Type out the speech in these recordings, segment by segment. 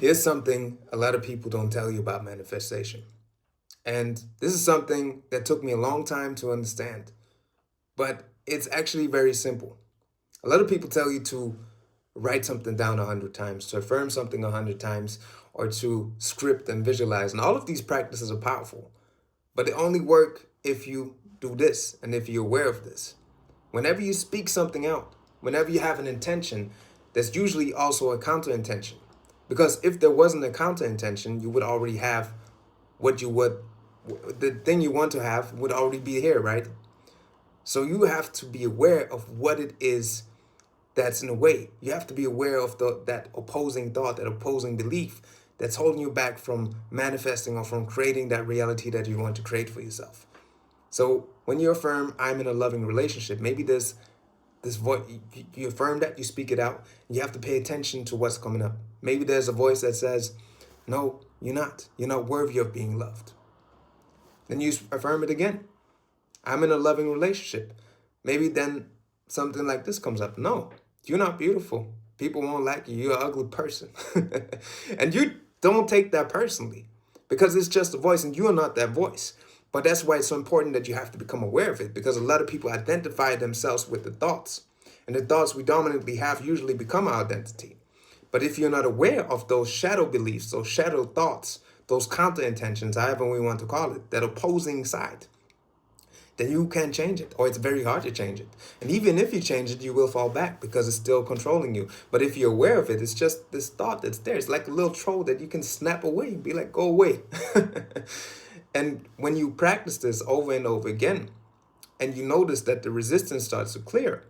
Here's something a lot of people don't tell you about manifestation. And this is something that took me a long time to understand, but it's actually very simple. A lot of people tell you to write something down 100 times, to affirm something 100 times, or to script and visualize. And all of these practices are powerful, but they only work if you do this and if you're aware of this. Whenever you speak something out, whenever you have an intention, there's usually also a counter intention. Because if there wasn't a counter intention, you would already have what you would, the thing you want to have would already be here, right? So you have to be aware of what it is that's in the way. You have to be aware of that opposing thought, that opposing belief that's holding you back from manifesting or from creating that reality that you want to create for yourself. So when you affirm, I'm in a loving relationship, maybe there's this voice, you affirm that, you speak it out, you have to pay attention to what's coming up. Maybe there's a voice that says, no, you're not worthy of being loved. Then you affirm it again. I'm in a loving relationship. Maybe then something like this comes up. No, you're not beautiful. People won't like you. You're an ugly person. And you don't take that personally because it's just a voice and you are not that voice. But that's why it's so important that you have to become aware of it, because a lot of people identify themselves with the thoughts. And the thoughts we dominantly have usually become our identity. But if you're not aware of those shadow beliefs, those shadow thoughts, those counter intentions, however we want to call it, that opposing side, then you can't change it, or it's very hard to change it. And even if you change it, you will fall back because it's still controlling you. But if you're aware of it, it's just this thought that's there. It's like a little troll that you can snap away and be like, go away. And when you practice this over and over again, and you notice that the resistance starts to clear,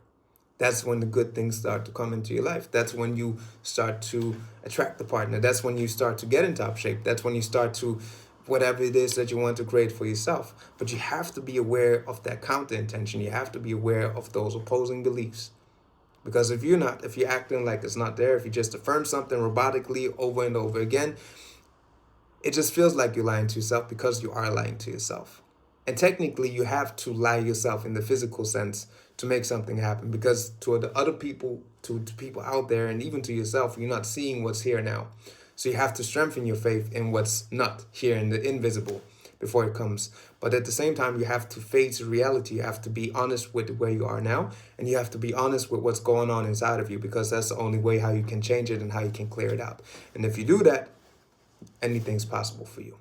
that's when the good things start to come into your life. That's when you start to attract the partner. That's when you start to get in top shape. That's when you start to whatever it is that you want to create for yourself. But you have to be aware of that counter intention. You have to be aware of those opposing beliefs. Because if you're acting like it's not there, if you just affirm something robotically over and over again, it just feels like you're lying to yourself because you are lying to yourself. And technically, you have to lie yourself in the physical sense to make something happen, because to the other people, to people out there, and even to yourself, you're not seeing what's here now. So you have to strengthen your faith in what's not here, in the invisible, before it comes. But at the same time, you have to face reality. You have to be honest with where you are now, and you have to be honest with what's going on inside of you, because that's the only way how you can change it and how you can clear it out. And if you do that, anything's possible for you.